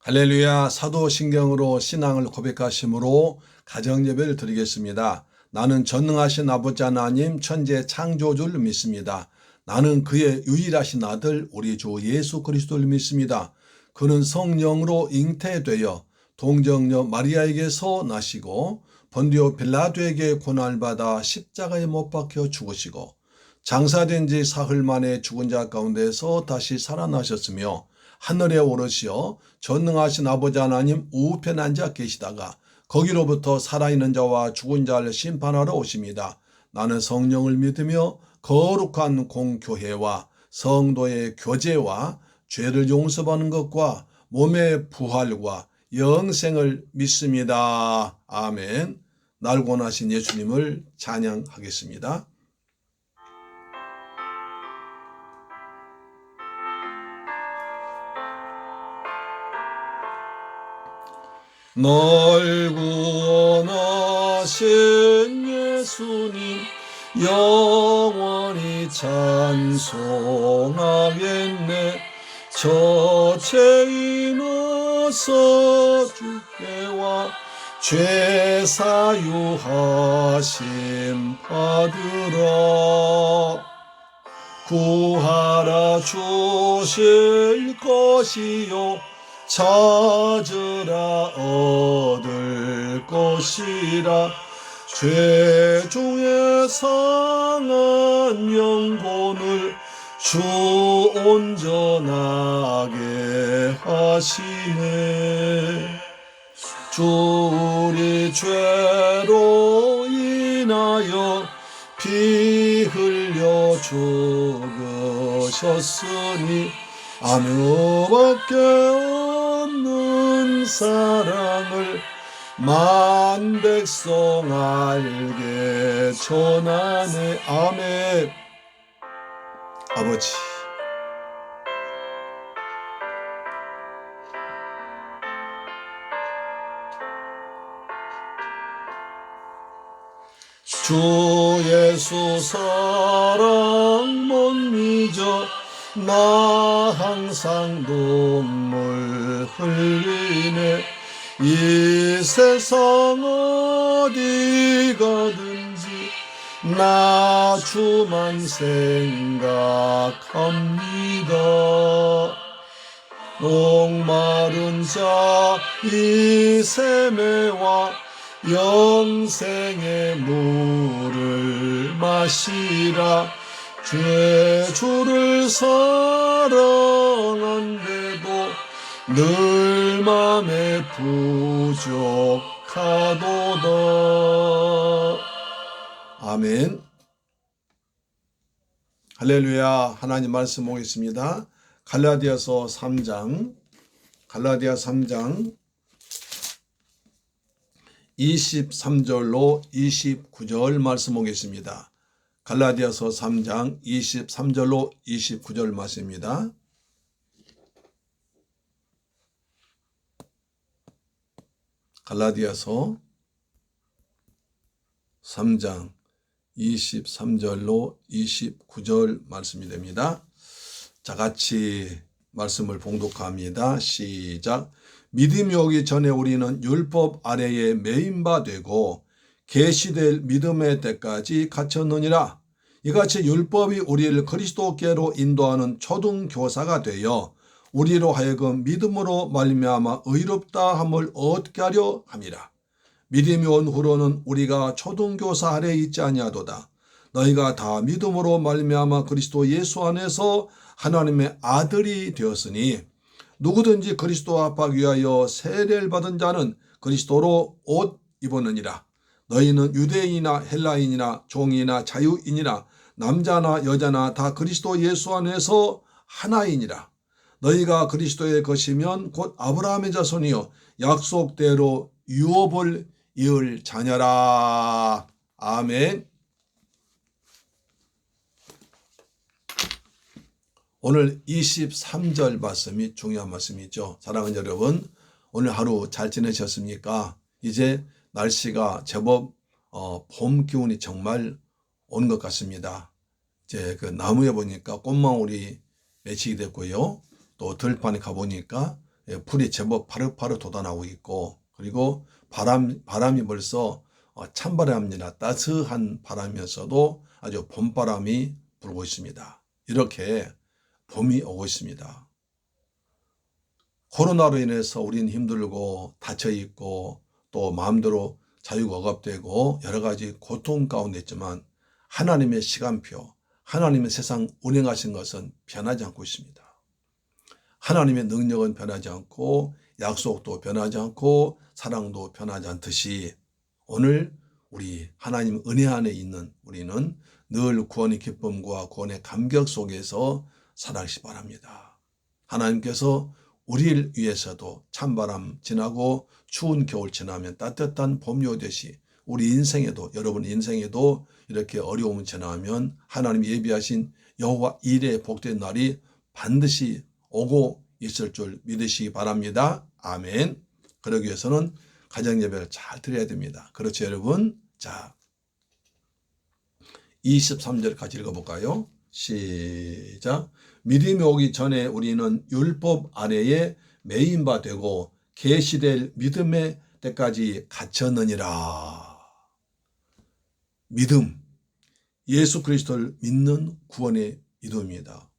할렐루야. 사도신경으로 신앙을 고백하심으로 가정예배를 드리겠습니다. 나는 전능하신 아버지 하나님 천재 창조주를 믿습니다. 나는 그의 유일하신 아들 우리 주 예수 그리스도를 믿습니다. 그는 성령으로 잉태되어 동정녀 마리아에게서 나시고 본디오 빌라도에게 고난을 받아 십자가에 못 박혀 죽으시고 장사된 지 사흘 만에 죽은 자 가운데서 다시 살아나셨으며 하늘에 오르시어 전능하신 아버지 하나님 우편에 앉아 계시다가 거기로부터 살아있는 자와 죽은 자를 심판하러 오십니다. 나는 성령을 믿으며 거룩한 공교회와 성도의 교제와 죄를 용서받는 것과 몸의 부활과 영생을 믿습니다. 아멘. 날 원하신 예수님을 찬양하겠습니다. 널 구원하신 예수님 영원히 찬송하겠네. 저 죄인 어서 주께와 죄 사유하심 받으라. 구하라 주실 것이요 찾으라 얻을 것이라. 죄 중에 상한 영혼을 주 온전하게 하시네. 주 우리 죄로 인하여 피 흘려 죽으셨으니 아무밖에 없는 사랑을 만 백성 알게 전하네. 아멘. 아버지, 주 예수 사랑 못 잊어 나 항상 눈물 흘리네. 이 세상 어디 가든지 나 주만 생각합니다. 목마른 자 이 샘에와 영생의 물을 마시라. 주를 사랑한데도 늘 맘에 부족하도다. 아멘. 할렐루야. 하나님 말씀 보겠습니다. 갈라디아서 3장 23절로 29절 말씀 보겠습니다. 갈라디아서 3장 23절로 29절 말씀입니다. 갈라디아서 3장 23절로 29절 말씀이 됩니다. 자, 같이 말씀을 봉독합니다. 시작. 믿음이 오기 전에 우리는 율법 아래에 매인 바 되고 계시될 믿음의 때까지 갇혔느니라. 이같이 율법이 우리를 그리스도께로 인도하는 초등교사가 되어 우리로 하여금 믿음으로 말미암아 의롭다 함을 얻게 하려 함이라. 믿음이 온 후로는 우리가 초등교사 아래에 있지 아니하도다. 너희가 다 믿음으로 말미암아 그리스도 예수 안에서 하나님의 아들이 되었으니 누구든지 그리스도 합하기 위하여 세례를 받은 자는 그리스도로 옷 입었느니라. 너희는 유대인이나 헬라인이나 종이나 자유인이나 남자나 여자나 다 그리스도 예수 안에서 하나이니라. 너희가 그리스도의 것이면 곧 아브라함의 자손이요 약속대로 유업을 이을 자녀라. 아멘. 오늘 23절 말씀이 중요한 말씀이죠. 사랑하는 여러분, 오늘 하루 잘 지내셨습니까? 이제 날씨가 제법 봄 기운이 정말 온 것 같습니다. 이제 그 나무에 보니까 꽃망울이 맺히게 됐고요. 또 들판에 가보니까 풀이 제법 파릇파릇 돋아나고 있고, 그리고 바람이 벌써 찬바람이나 따스한 바람이면서도 아주 봄바람이 불고 있습니다. 이렇게 봄이 오고 있습니다. 코로나로 인해서 우리는 힘들고 닫혀있고 또 마음대로 자유가 억압되고 여러 가지 고통 가운데 있지만 하나님의 시간표, 하나님의 세상 운행하신 것은 변하지 않고 있습니다. 하나님의 능력은 변하지 않고 약속도 변하지 않고 사랑도 변하지 않듯이 오늘 우리 하나님 은혜 안에 있는 우리는 늘 구원의 기쁨과 구원의 감격 속에서 살아가시 바랍니다. 하나님께서 우리를 위해서도 찬바람 지나고 추운 겨울 지나면 따뜻한 봄이 오듯이 우리 인생에도, 여러분 인생에도 이렇게 어려움을 지나면 하나님 예비하신 여호와 일의 복된 날이 반드시 오고 있을 줄 믿으시기 바랍니다. 아멘. 그러기 위해서는 가정 예배를 잘 드려야 됩니다. 그렇죠, 여러분? 자, 23절 같이 읽어볼까요? 시작. 믿음이 오기 전에 우리는 율법 아래에 매인 바 되고 계시될 믿음의 때까지 갇혔느니라. 믿음, 예수 그리스도를 믿는 구원의 이름입니다.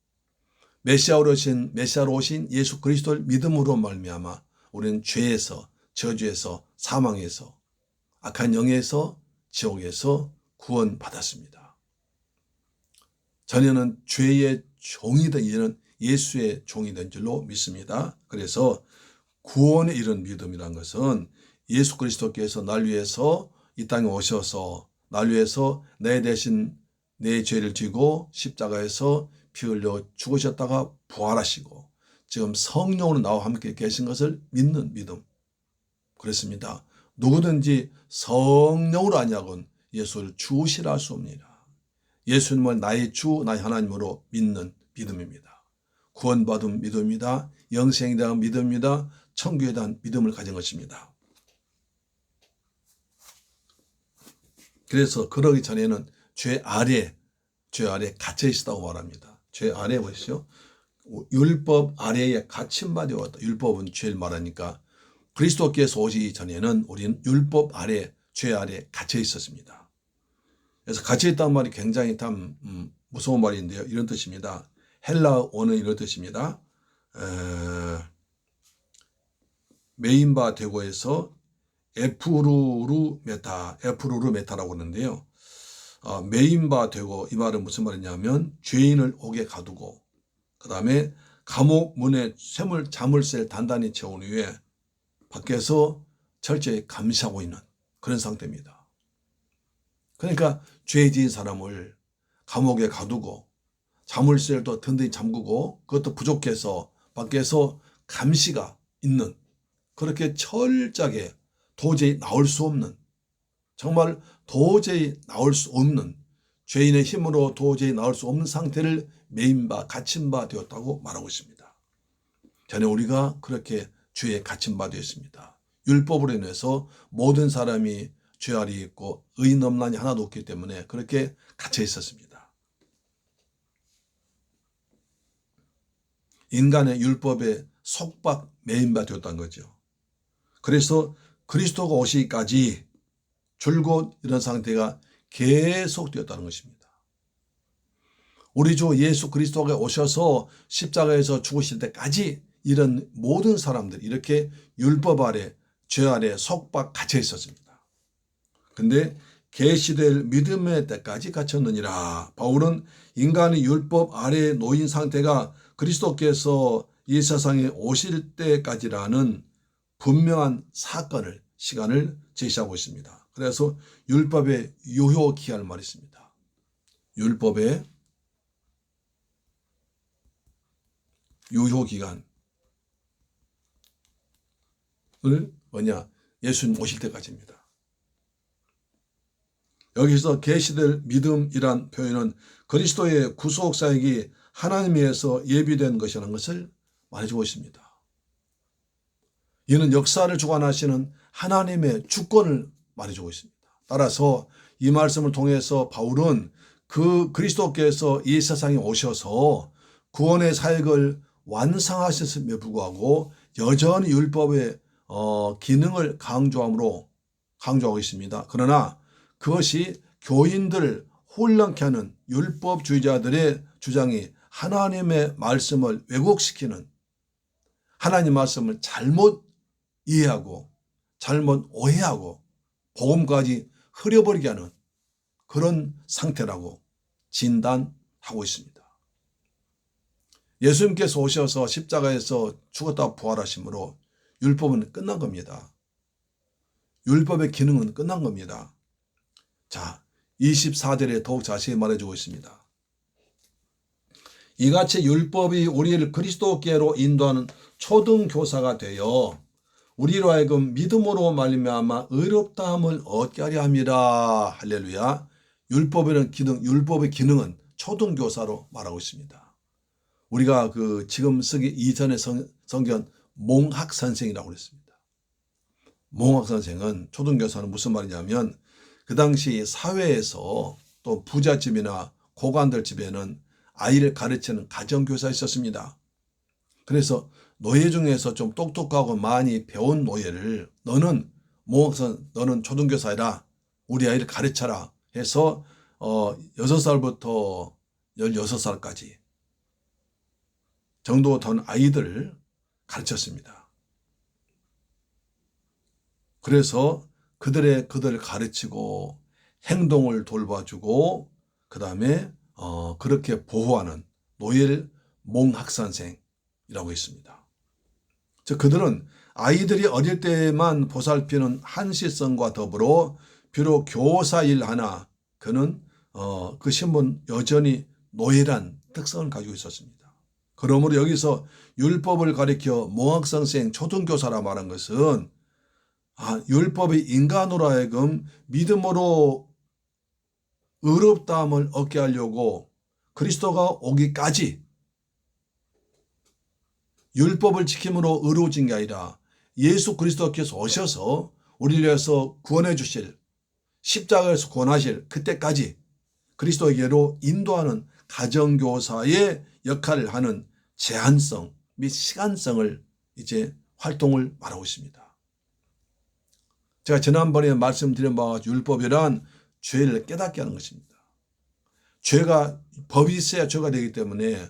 메시아로 오신 예수 그리스도를 믿음으로 말미암아 우리는 죄에서, 저주에서, 사망에서, 악한 영에서, 지옥에서 구원받았습니다. 전에는 죄의 종이던 이제는 예수의 종이 된 줄로 믿습니다. 그래서 구원에 이른 믿음이란 것은 예수 그리스도께서 날 위해서 이 땅에 오셔서 날 위해서 내 대신 내 죄를 지고 십자가에서 피 흘려 죽으셨다가 부활하시고 지금 성령으로 나와 함께 계신 것을 믿는 믿음. 그렇습니다. 누구든지 성령으로 아니하고는 예수를 주시라 할 수 없느니라. 예수님을 나의 주, 나의 하나님으로 믿는 믿음입니다. 구원받은 믿음입니다. 영생에 대한 믿음입니다. 천국에 대한 믿음을 가진 것입니다. 그래서 그러기 전에는 죄 아래 갇혀 있었다고 말합니다. 죄 아래 보시죠. 율법 아래에 갇힌 바 되었다. 율법은 죄를 말하니까 그리스도께서 오시기 전에는 우리는 율법 아래, 죄 아래 갇혀 있었습니다. 그래서 갇혀 있다는 말이 굉장히 참 무서운 말인데요. 이런 뜻입니다. 헬라 원은 이런 뜻입니다. 메인바 되고에서 에프루루 메타라고 하는데요. 메인바 되고 이 말은 무슨 말이냐면 죄인을 옥에 가두고 그 다음에 감옥 문에 자물쇠를 단단히 채운 후에 밖에서 철저히 감시하고 있는 그런 상태입니다. 그러니까 죄 지은 사람을 감옥에 가두고 자물쇠를 또 든든히 잠그고 그것도 부족해서 밖에서 감시가 있는 그렇게 철저하게 도저히 나올 수 없는 정말 도저히 나올 수 없는 죄인의 힘으로 도저히 나올 수 없는 상태를 갇힌 바 되었다고 말하고 있습니다. 전에 우리가 그렇게 죄에 갇힌 바 되었습니다. 율법으로 인해서 모든 사람이 죄 아래 있고 의인 없나니 하나도 없기 때문에 그렇게 갇혀 있었습니다. 인간의 율법에 속박 매인 바 되었다는 거죠. 그래서 그리스도가 오시기까지 줄곧 이런 상태가 계속되었다는 것입니다. 우리 주 예수 그리스도가 오셔서 십자가에서 죽으실 때까지 이런 모든 사람들이 이렇게 율법 아래, 죄 아래 속박 갇혀 있었습니다. 근데 계시될 믿음의 때까지 갇혔느니라. 바울은 인간의 율법 아래에 놓인 상태가 그리스도께서 이 세상에 오실 때까지라는 분명한 시간을 제시하고 있습니다. 그래서 율법의 유효기한을 말했습니다. 율법의 유효기간을 예수님 오실 때까지입니다. 여기서 계시될 믿음이란 표현은 그리스도의 구속사역이 하나님에 의해서 예비된 것이라는 것을 말해주고 있습니다. 이는 역사를 주관하시는 하나님의 주권을 말해주고 있습니다. 따라서 이 말씀을 통해서 바울은 그 그리스도께서 이 세상에 오셔서 구원의 사역을 완성하셨음에 불구하고 여전히 율법의 기능을 강조하고 있습니다. 그러나 그것이 교인들을 혼란케 하는 율법주의자들의 주장이 하나님의 말씀을 왜곡시키는, 하나님 말씀을 잘못 이해하고 잘못 오해하고 복음까지 흐려버리게 하는 그런 상태라고 진단하고 있습니다. 예수님께서 오셔서 십자가에서 죽었다 부활하심으로 율법은 끝난 겁니다. 율법의 기능은 끝난 겁니다. 자, 24절에 더욱 자세히 말해주고 있습니다. 이같이 율법이 우리를 그리스도께로 인도하는 초등교사가 되어 우리로 하여금 믿음으로 말미암아 의롭다함을 얻게 하려 함이라. 할렐루야. 율법의 기능은 초등교사로 말하고 있습니다. 우리가 지금 쓰기 이전의 성경 몽학선생이라고 그랬습니다. 몽학선생은, 초등교사는 무슨 말이냐면 그 당시 사회에서 또 부잣집이나 고관들 집에는 아이를 가르치는 가정교사가 있었습니다. 그래서 노예 중에서 좀 똑똑하고 많이 배운 노예를 너는 초등교사이라 우리 아이를 가르쳐라 해서 6살부터 16살까지 정도 된 아이들을 가르쳤습니다. 그래서 그들을 가르치고 행동을 돌봐주고 그 다음에 그렇게 보호하는 노예를 몽학선생이라고 있습니다. 즉 그들은 아이들이 어릴 때만 보살피는 한시성과 더불어 비록 교사일 하나 그는 그 신분 여전히 노예란 특성을 가지고 있었습니다. 그러므로 여기서 율법을 가리켜 몽학선생 초등교사라 말한 것은 율법이 인간으로 하여금 믿음으로 의롭다함을 얻게 하려고 그리스도가 오기까지 율법을 지킴으로 의로워진 게 아니라 예수 그리스도께서 오셔서 우리를 위해서 구원해 주실, 십자가에서 구원하실 그때까지 그리스도에게로 인도하는 가정교사의 역할을 하는 제한성 및 시간성을 이제 활동을 말하고 있습니다. 제가 지난번에 말씀드린 바와 율법이란 죄를 깨닫게 하는 것입니다. 법이 있어야 죄가 되기 때문에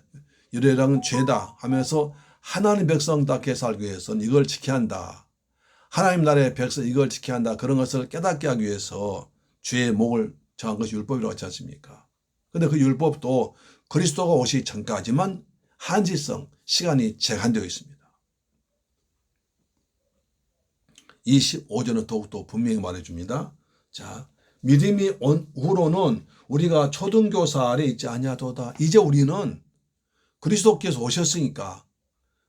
이래랑은 죄다 하면서 하나님 백성답게 살기 위해서는 이걸 지켜야 한다. 하나님 나라의 백성 이걸 지켜야 한다. 그런 것을 깨닫게 하기 위해서 죄의 목을 정한 것이 율법이라고 하지 않습니까? 그런데 그 율법도 그리스도가 오시기 전까지만 한시성, 시간이 제한되어 있습니다. 25절은 더욱더 분명히 말해줍니다. 자, 믿음이 온 후로는 우리가 초등교사 아래 있지 아니하도다. 이제 우리는 그리스도께서 오셨으니까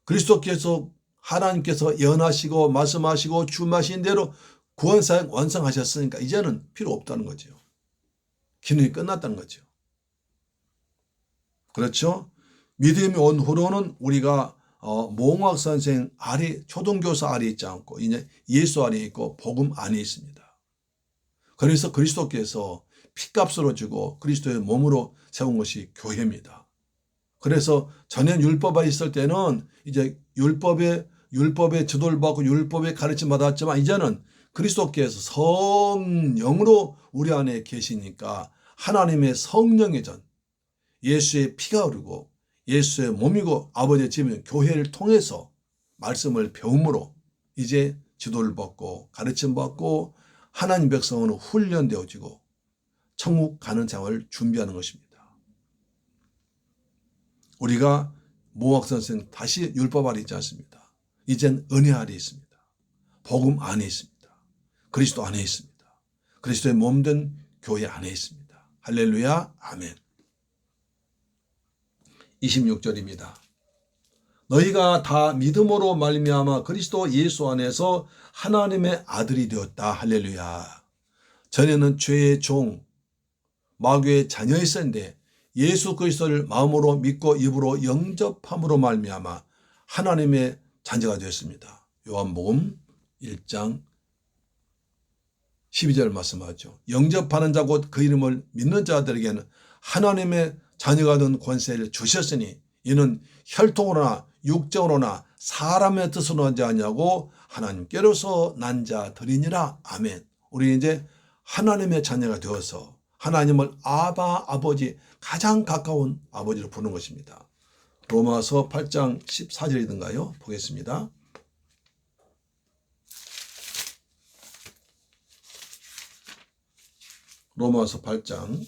그리스도께서 하나님께서 예언하시고 말씀하시고 주마신 대로 구원사역 완성하셨으니까 이제는 필요 없다는 거죠. 기능이 끝났다는 거죠. 그렇죠? 믿음이 온 후로는 우리가 몽학선생 아래, 초등교사 아래 있지 않고 이제 예수 아래 있고 복음 안에 있습니다. 그래서 그리스도께서 피값으로 주고 그리스도의 몸으로 세운 것이 교회입니다. 그래서 전엔 율법 아래 있을 때는 이제 율법의 지도를 받고 율법의 가르침 받았지만 이제는 그리스도께서 성령으로 우리 안에 계시니까 하나님의 성령의 전, 예수의 피가 흐르고 예수의 몸이고 아버지의 집인 교회를 통해서 말씀을 배움으로 이제 지도를 받고 가르침 받고 하나님 백성으로 훈련되어지고 천국 가는 생활을 준비하는 것입니다. 우리가 몽학선생 다시 율법 아래 있지 않습니다. 이젠 은혜 아래 있습니다. 복음 안에 있습니다. 그리스도 안에 있습니다. 그리스도의 몸된 교회 안에 있습니다. 할렐루야, 아멘. 26절입니다. 너희가 다 믿음으로 말미암아 그리스도 예수 안에서 하나님의 아들이 되었다. 할렐루야. 전에는 죄의 종, 마귀의 자녀였었는데 예수 그리스도를 마음으로 믿고 입으로 영접함으로 말미암아 하나님의 자녀가 되었습니다. 요한복음 1장 12절 말씀하죠. 영접하는 자 곧 그 이름을 믿는 자들에게는 하나님의 자녀가 된 권세를 주셨으니 이는 혈통으로나 육정으로나 사람의 뜻으로 하지 아니하고 하나님께로서 난 자들이니라. 아멘. 우리 이제 하나님의 자녀가 되어서 하나님을 아바, 아버지, 가장 가까운 아버지로 부르는 것입니다. 로마서 8장 14절이든가요? 보겠습니다. 로마서 8장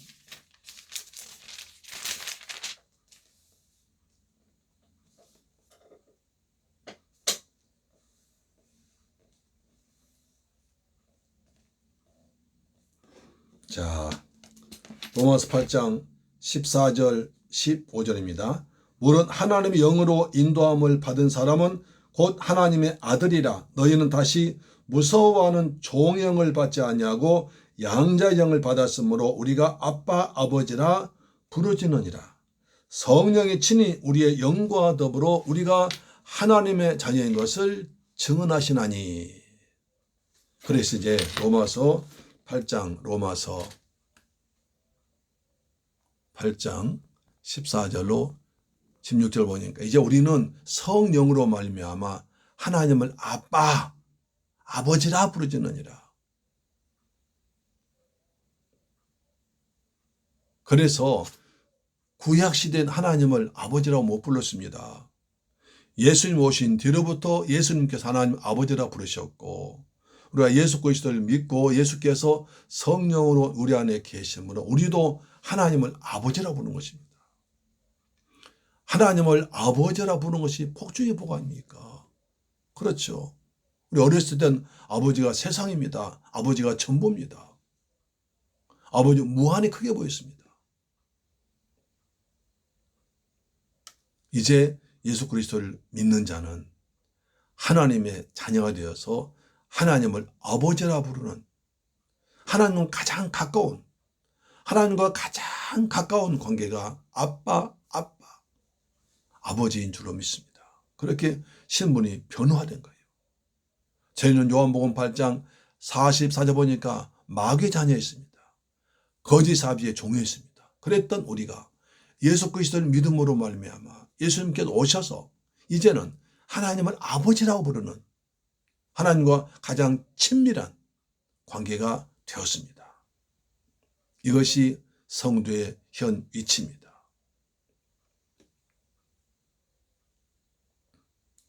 14절 15절입니다. 물은 하나님의 영으로 인도함을 받은 사람은 곧 하나님의 아들이라. 너희는 다시 무서워하는 종영을 받지 아니하고 양자의 영을 받았으므로 우리가 아빠 아버지라 부르짖느니라. 성령이 친히 우리의 영과 더불어 우리가 하나님의 자녀인 것을 증언하시나니. 그래서 이제 로마서 8장 14절로 16절 보니까 이제 우리는 성령으로 말미암아 하나님을 아빠, 아버지라 부르짖느니라. 그래서 구약시대엔 하나님을 아버지라고 못 불렀습니다. 예수님 오신 뒤로부터 예수님께서 하나님 아버지라 부르셨고, 우리가 예수 그리스도를 믿고 예수께서 성령으로 우리 안에 계시므로 우리도 하나님을 아버지라 부르는 것입니다. 하나님을 아버지라 부르는 것이 복중의 복 아닙니까? 그렇죠. 우리 어렸을 땐 아버지가 세상입니다. 아버지가 전부입니다. 아버지 무한히 크게 보였습니다. 이제 예수 그리스도를 믿는 자는 하나님의 자녀가 되어서 하나님을 아버지라 부르는, 하나님과 가장 가까운 관계가 아빠, 아버지인 줄로 믿습니다. 그렇게 신분이 변화된 거예요. 저희는 요한복음 8장 44절 보니까 마귀의 자녀였습니다. 거짓 사비의 종이었습니다. 그랬던 우리가 예수 그리스도를 믿음으로 말미암아 예수님께서 오셔서 이제는 하나님을 아버지라고 부르는, 하나님과 가장 친밀한 관계가 되었습니다. 이것이 성도의 현 위치입니다.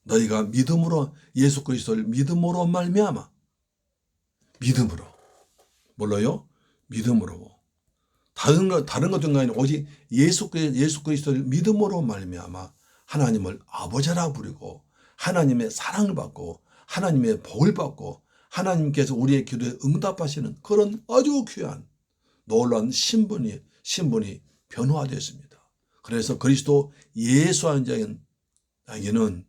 너희가 믿음으로, 예수 그리스도를 믿음으로 말미암아, 믿음으로, 뭘로요? 믿음으로. 다른 것들은 아니라 오직 예수 그리스도를 믿음으로 말미암아 하나님을 아버지라 부르고 하나님의 사랑을 받고 하나님의 복을 받고 하나님께서 우리의 기도에 응답하시는 그런 아주 귀한 놀라운 신분이 변화되었습니다. 그래서 그리스도 예수 한 자에게는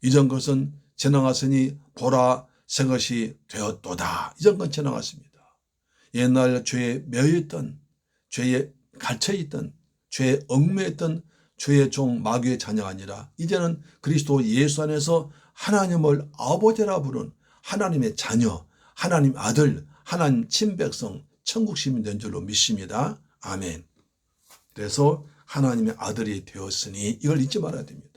이전 것은 지나갔으니 보라 새 것이 되었도다. 이전 건 지나갔습니다. 옛날 죄에 매여있던, 죄에 갇혀있던, 죄에 얽매였던 죄의 종 마귀의 자녀가 아니라 이제는 그리스도 예수 안에서 하나님을 아버지라 부른 하나님의 자녀, 하나님 아들, 하나님 친백성, 천국 시민 된 줄로 믿습니다. 아멘. 그래서 하나님의 아들이 되었으니 이걸 잊지 말아야 됩니다.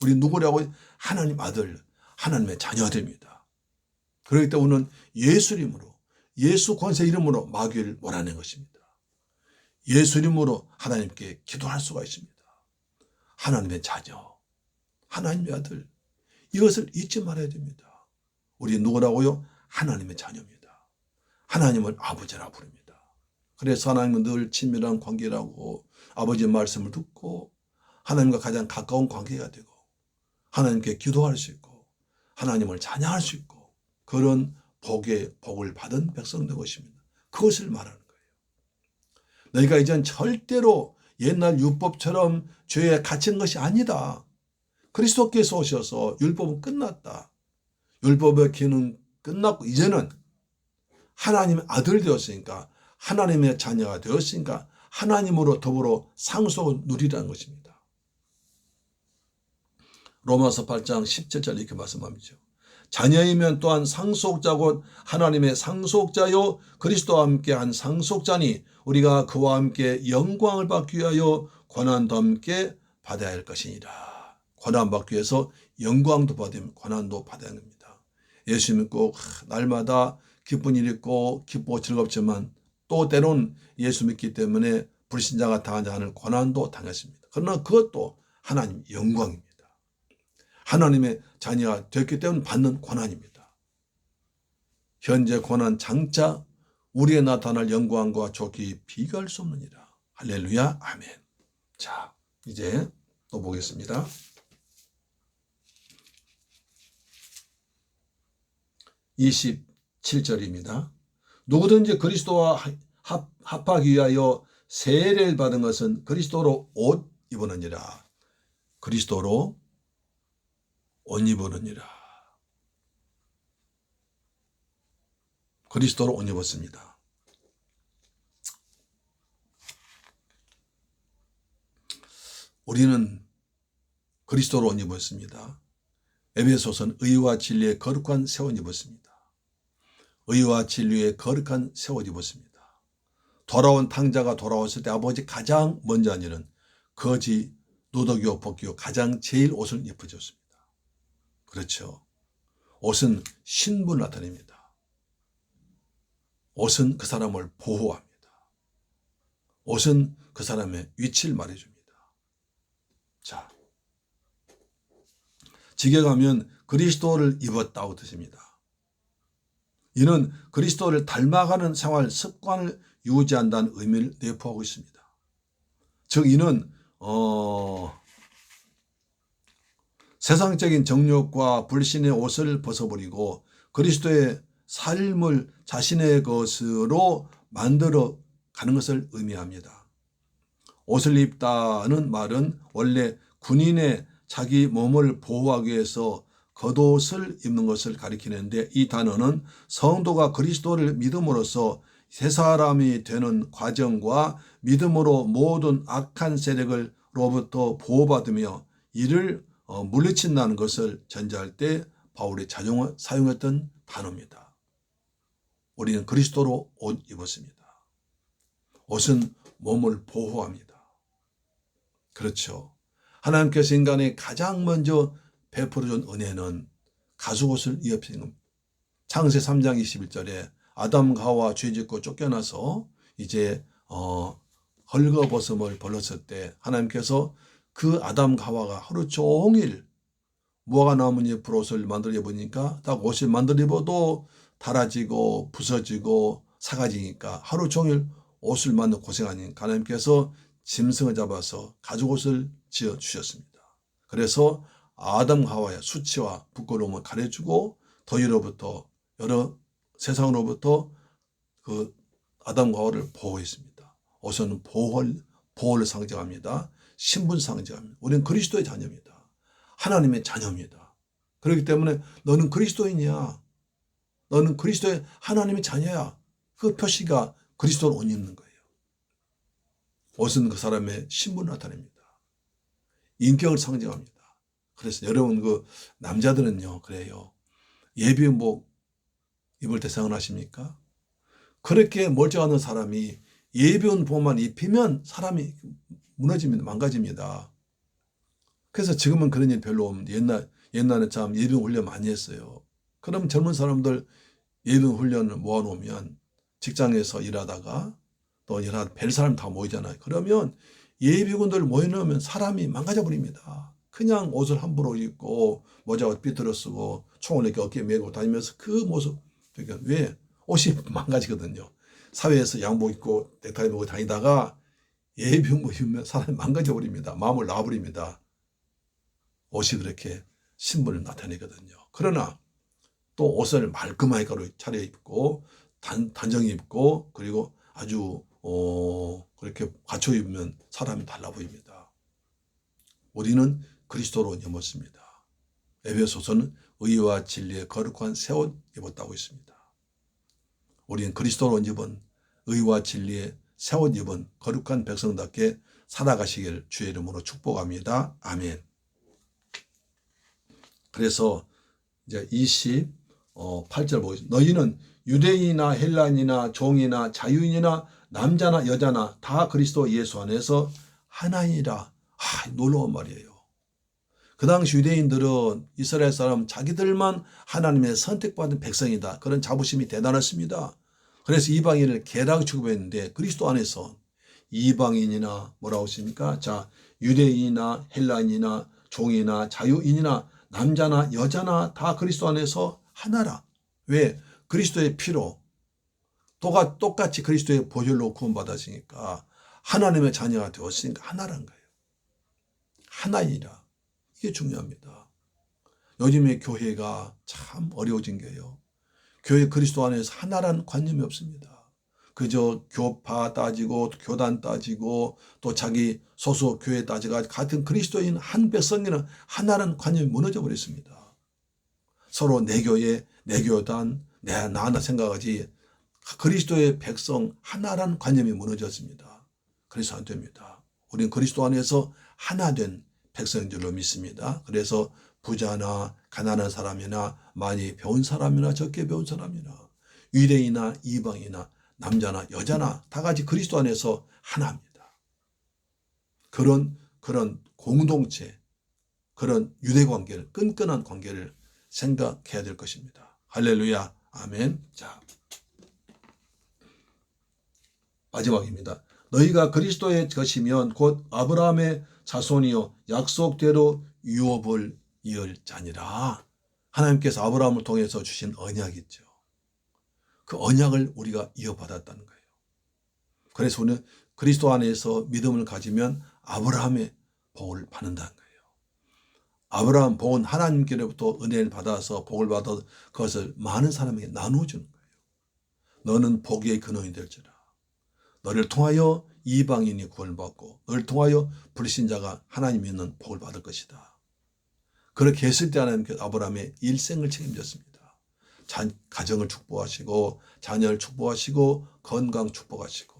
우리 누구라고? 하나님 아들, 하나님의 자녀가 됩니다. 그렇기 때문에 우리는 예수 이름으로, 예수 권세 이름으로 마귀를 몰아낸 것입니다. 예수 이름으로 하나님께 기도할 수가 있습니다. 하나님의 자녀, 하나님의 아들, 이것을 잊지 말아야 됩니다. 우리 누구라고요? 하나님의 자녀입니다. 하나님을 아버지라 부릅니다. 그래서 하나님은 늘 친밀한 관계라고, 아버지의 말씀을 듣고 하나님과 가장 가까운 관계가 되고 하나님께 기도할 수 있고 하나님을 찬양할 수 있고 그런 복을 받은 백성 된 것입니다. 그것을 말하는 거예요. 너희가 이젠 절대로 옛날 율법처럼 죄에 갇힌 것이 아니다. 그리스도께서 오셔서 율법은 끝났다. 율법의 기능 끝났고 이제는 하나님의 아들 되었으니까, 하나님의 자녀가 되었으니까 하나님으로 더불어 상속을 누리라는 것입니다. 로마서 8장 17절 이렇게 말씀합니다. 자녀이면 또한 상속자곧 하나님의 상속자요 그리스도와 함께 한 상속자니 우리가 그와 함께 영광을 받기 위하여 고난도 함께 받아야 할 것이니라. 고난받기 위해서 영광도 받으면 고난도 받아야 합니다. 예수 믿고 날마다 기쁜 일 있고 기쁘고 즐겁지만 또 때론 예수 믿기 때문에 불신자가 당하지 않을 고난도 당했습니다. 그러나 그것도 하나님 영광입니다. 하나님의 자녀가 됐기 때문에 받는 고난입니다. 현재 고난 장차 우리에 나타날 영광과 좋기 비교할 수 없느니라. 할렐루야, 아멘. 자, 이제 또 보겠습니다. 27절입니다. 누구든지 그리스도와 합하기 위하여 세례를 받은 것은 그리스도로 옷 입었느니라. 그리스도로 옷 입었느니라. 그리스도로 옷 입었습니다. 우리는 그리스도로 옷 입었습니다. 에베소서는 의와 진리의 거룩한 새 옷 입었습니다. 의와 진리의 거룩한 새 옷 입었습니다. 돌아온 탕자가 돌아왔을 때 아버지 가장 먼저 한 일은 거지 누더기요 벗기요 가장 제일 옷을 입혀줬습니다. 그렇죠. 옷은 신분을 나타냅니다. 옷은 그 사람을 보호합니다. 옷은 그 사람의 위치를 말해줍니다. 자, 지게 가면 그리스도를 입었다고 뜻입니다. 이는 그리스도를 닮아가는 생활 습관을 유지한다는 의미를 내포하고 있습니다. 즉 이는 세상적인 정욕과 불신의 옷을 벗어버리고 그리스도의 삶을 자신의 것으로 만들어 가는 것을 의미합니다. 옷을 입다는 말은 원래 군인의 자기 몸을 보호하기 위해서 겉옷을 입는 것을 가리키는데 이 단어는 성도가 그리스도를 믿음으로써 새 사람이 되는 과정과 믿음으로 모든 악한 세력으로부터 보호받으며 이를 물리친다는 것을 전제할 때 바울이 사용했던 단어입니다. 우리는 그리스도로 옷 입었습니다. 옷은 몸을 보호합니다. 그렇죠. 하나님께서 인간에 가장 먼저 베풀어준 은혜는 가죽옷을 입히는 겁니다. 창세 3장 21절에 아담과 하와 죄짓고 쫓겨나서 이제 헐거벗음을 벌렸을 때 하나님께서 그 아담과 하와가 하루 종일 무화과 나뭇잎 옷을 만들어 입으니까 딱 옷을 만들어 입어도 닳아지고 부서지고 사가지니까 하루 종일 옷을 만들어 고생하니까 하나님께서 짐승을 잡아서 가죽옷을 지어 주셨습니다. 그래서 아담 하와의 수치와 부끄러움을 가려주고 더위로부터 여러 세상으로부터 그 아담과 하와를 보호했습니다. 옷은 보호를 상징합니다. 신분 상징합니다. 우리는 그리스도의 자녀입니다. 하나님의 자녀입니다. 그렇기 때문에 너는 그리스도인이야. 너는 그리스도의 하나님의 자녀야. 그 표시가 그리스도를 옷 입는 거예요. 옷은 그 사람의 신분을 나타냅니다. 인격을 상징합니다. 그래서 여러분 그 남자들은요 그래요. 예비복 입을 때 생각나십니까? 그렇게 멀쩡한 사람이 예비복만 입히면 사람이 무너집니다. 망가집니다. 그래서 지금은 그런 일 별로 없는데 옛날에 참 예비군 훈련 많이 했어요. 그럼 젊은 사람들 예비군 훈련을 모아놓으면 직장에서 일하다가 또 별 사람 다 모이잖아요. 그러면 예비군들 모여놓으면 사람이 망가져 버립니다. 그냥 옷을 함부로 입고 모자를 삐뚤어 쓰고 총을 이렇게 어깨에 메고 다니면서 그 모습. 그러니까 왜? 옷이 망가지거든요. 사회에서 양복 입고 넥타이 메고 다니다가 예비군복 입으면 사람이 망가져 버립니다. 마음을 놔버립니다. 옷이 그렇게 신분을 나타내거든요. 그러나 또 옷을 말끔하게 차려입고 단정히 입고 그리고 아주 그렇게 갖춰 입으면 사람이 달라 보입니다. 우리는 그리스도로 입었습니다. 에베소서는 의와 진리의 거룩한 새 옷 입었다고 했습니다. 우리는 그리스도로 입은 의와 진리의 새 옷 입은 거룩한 백성답게 살아가시길 주의 이름으로 축복합니다. 아멘. 그래서 이제 28절 보겠습니다. 너희는 유대인이나 헬라인이나 종이나 자유인이나 남자나 여자나 다 그리스도 예수 안에서 하나이라. 놀라운 말이에요. 그 당시 유대인들은 이스라엘 사람 자기들만 하나님의 선택받은 백성이다. 그런 자부심이 대단했습니다. 그래서 이방인을 개라고 취급했는데 그리스도 안에서 이방인이나 뭐라고 했습니까? 자, 유대인이나 헬라인이나 종이나 자유인이나 남자나 여자나 다 그리스도 안에서 하나라. 왜? 그리스도의 피로 똑같이 그리스도의 보혈로 구원받았으니까 하나님의 자녀가 되었으니까 하나란 거예요. 하나이라. 이게 중요합니다. 요즘에 교회가 참 어려워진 거예요. 교회 그리스도 안에서 하나라는 관념이 없습니다. 그저 교파 따지고 교단 따지고 또 자기 소속 교회 따지고 같은 그리스도인 한 백성이는 하나라는 관념이 무너져 버렸습니다. 서로 내 교회, 내 교단, 나 생각하지 그리스도의 백성 하나라는 관념이 무너졌습니다. 그래서 안 됩니다. 우리는 그리스도 안에서 하나 된 백성인 줄로 믿습니다. 그래서 부자나 가난한 사람이나 많이 배운 사람이나 적게 배운 사람이나 유대인이나 이방이나 남자나 여자나 다 같이 그리스도 안에서 하나입니다. 그런 공동체, 그런 유대관계를, 끈끈한 관계를 생각해야 될 것입니다. 할렐루야, 아멘. 자, 마지막입니다. 너희가 그리스도의 것이면 곧 아브라함의 자손이요 약속대로 유업을 이을 자니라. 하나님께서 아브라함을 통해서 주신 언약이 있죠. 그 언약을 우리가 이어받았다는 거예요. 그래서 우리는 그리스도 안에서 믿음을 가지면 아브라함의 복을 받는다는 거예요. 아브라함 복은 하나님께로부터 은혜를 받아서 복을 받아 그것을 많은 사람에게 나누어주는 거예요. 너는 복의 근원이 될지라. 너를 통하여 이방인이 구원받고 너를 통하여 불신자가 하나님 믿는 복을 받을 것이다. 그렇게 했을 때 하나님께서 아브라함의 일생을 책임졌습니다. 가정을 축복하시고 자녀를 축복하시고 건강 축복하시고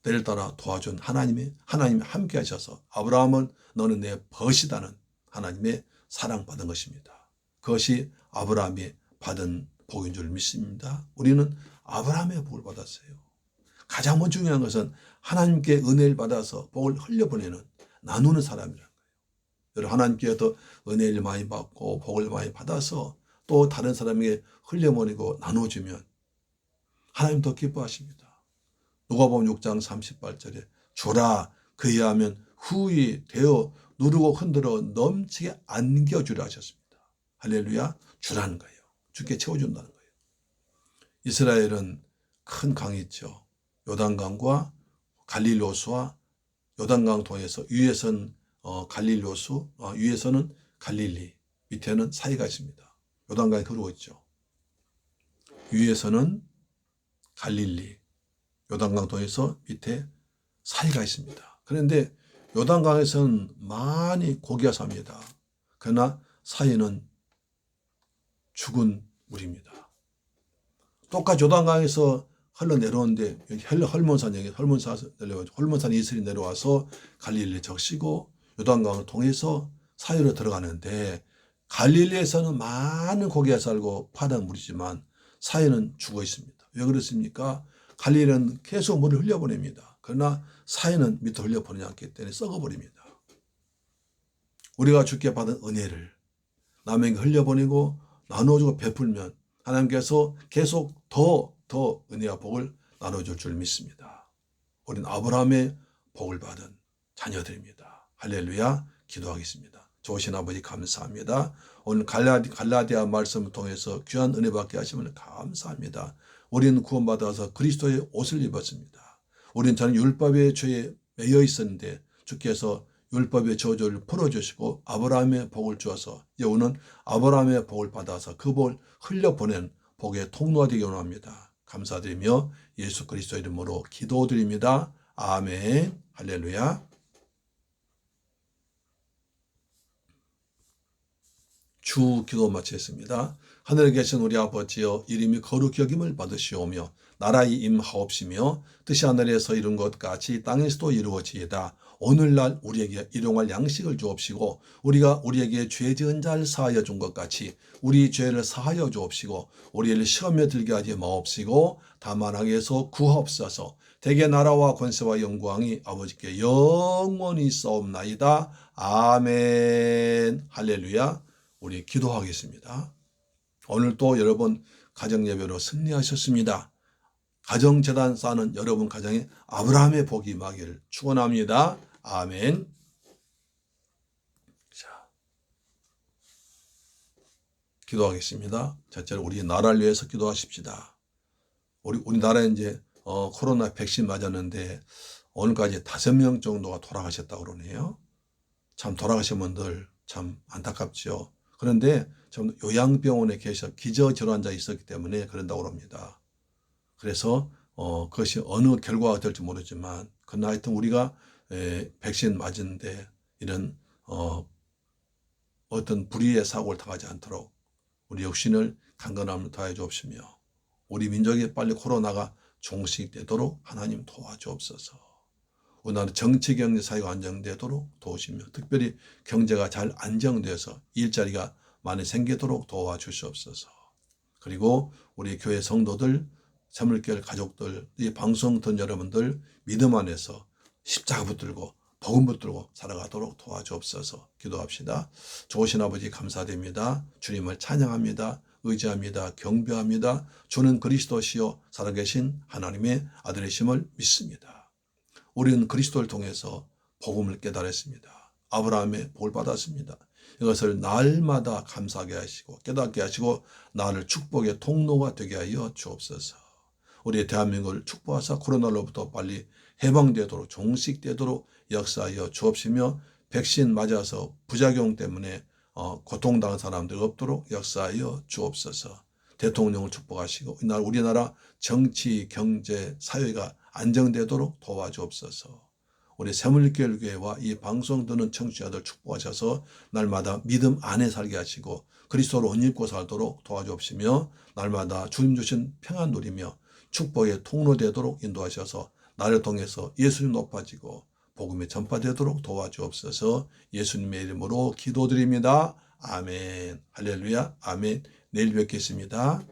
때를 따라 도와준 하나님이 함께 하셔서 아브라함은 너는 내 벗이다는 하나님의 사랑받은 것입니다. 그것이 아브라함이 받은 복인 줄 믿습니다. 우리는 아브라함의 복을 받았어요. 가장 중요한 것은 하나님께 은혜를 받아서 복을 흘려보내는 나누는 사람이라는 거예요. 여러분 하나님께서 은혜를 많이 받고 복을 많이 받아서 또 다른 사람에게 흘려보내고 나눠주면 하나님 더 기뻐하십니다. 누가복음 6장 38절에 주라 그리하면 후히 되어 누르고 흔들어 넘치게 안겨주라 하셨습니다. 할렐루야. 주라는 거예요. 주께 채워준다는 거예요. 이스라엘은 큰 강이 있죠. 요단강과 갈릴리 호수와 요단강 통해서 위에서는 갈릴리 호수, 위에서는 갈릴리, 밑에는 사이가 있습니다. 요단강이 흐르고 있죠. 위에서는 갈릴리, 요단강 통해서 밑에 사이가 있습니다. 그런데 요단강에서는 많이 고기가 삽니다. 그러나 사이는 죽은 물입니다. 똑같이 요단강에서 흘러내려오는데 헐몬산 이슬이 내려와서 갈릴리 적시고 요단강을 통해서 사이로 들어가는데 갈릴리에서는 많은 고기가 살고 파란 물이지만 사이는 죽어 있습니다. 왜 그렇습니까? 갈릴리는 계속 물을 흘려보냅니다. 그러나 사이는 밑으로 흘려보내지 않기 때문에 썩어버립니다. 우리가 주께 받은 은혜를 남에게 흘려보내고 나눠주고 베풀면 하나님께서 계속 더 은혜와 복을 나눠줄 줄 믿습니다. 우리는 아브라함의 복을 받은 자녀들입니다. 할렐루야. 기도하겠습니다. 좋으신 아버지 감사합니다. 오늘 갈라디아 말씀을 통해서 귀한 은혜 받게 하시면 감사합니다. 우리는 구원받아서 그리스도의 옷을 입었습니다. 우리는 저는 율법의 죄에 매여 있었는데 주께서 율법의 저주를 풀어주시고 아브라함의 복을 주어서 여우는 아브라함의 복을 받아서 그 복을 흘려보낸 복의 통로가 되기 원합니다. 감사드리며 예수 그리스도 이름으로 기도드립니다. 아멘. 할렐루야. 주 기도 마치겠습니다. 하늘에 계신 우리 아버지여 이름이 거룩히 여김을 받으시오며 나라의 임하옵시며 뜻이 하늘에서 이룬 것 같이 땅에서도 이루어지이다. 오늘날 우리에게 일용할 양식을 주옵시고 우리가 우리에게 죄 지은 자를 사하여 준 것 같이 우리 죄를 사하여 주옵시고 우리를 시험에 들게 하지 마옵시고 다만 악에서 구하옵소서. 대개 나라와 권세와 영광이 아버지께 영원히 있사옵나이다. 아멘. 할렐루야. 우리 기도하겠습니다. 오늘 또 여러분 가정예배로 승리하셨습니다. 가정재단 쌓는 여러분 가정에 아브라함의 복이 임하기를 축원합니다. 아멘. 자, 기도하겠습니다. 첫째로 우리 나라를 위해서 기도하십시다. 우리나라에 이제 코로나 백신 맞았는데 오늘까지 5명 정도가 돌아가셨다고 그러네요. 참 돌아가신 분들 참 안타깝죠. 그런데 좀 요양병원에 계셔 기저질환자 있었기 때문에 그런다고 합니다. 그래서 그것이 어느 결과가 될지 모르지만 그러나 하여튼 우리가 백신 맞은데 이런 어떤 불의의 사고를 당하지 않도록 우리 육신을 강건함을 더해 주옵시며 우리 민족이 빨리 코로나가 종식되도록 하나님 도와주옵소서. 우리나라 정치 경제 사회가 안정되도록 도우시며 특별히 경제가 잘 안정돼서 일자리가 많이 생기도록 도와주시옵소서. 그리고 우리 교회 성도들, 새물교회 가족들, 이 방송 듣는 여러분들 믿음 안에서 십자가 붙들고 복음 붙들고 살아가도록 도와주옵소서. 기도합시다. 좋으신 아버지 감사드립니다. 주님을 찬양합니다. 의지합니다. 경배합니다. 주는 그리스도시요 살아계신 하나님의 아들이심을 믿습니다. 우리는 그리스도를 통해서 복음을 깨달았습니다. 아브라함의 복을 받았습니다. 이것을 날마다 감사하게 하시고 깨닫게 하시고 나를 축복의 통로가 되게 하여 주옵소서. 우리 대한민국을 축복하사 코로나로부터 빨리 해방되도록 종식되도록 역사하여 주옵시며 백신 맞아서 부작용 때문에 고통당한 사람들이 없도록 역사하여 주옵소서. 대통령을 축복하시고 우리나라 정치, 경제, 사회가 안정되도록 도와주옵소서. 우리 새물교회와 이 방송 듣는 청취자들 축복하셔서 날마다 믿음 안에 살게 하시고 그리스도로 옷 입고 살도록 도와주옵시며 날마다 주님 주신 평안 누리며 축복의 통로 되도록 인도하셔서 나를 통해서 예수님 높아지고 복음이 전파되도록 도와주옵소서. 예수님의 이름으로 기도드립니다. 아멘. 할렐루야. 아멘. 내일 뵙겠습니다.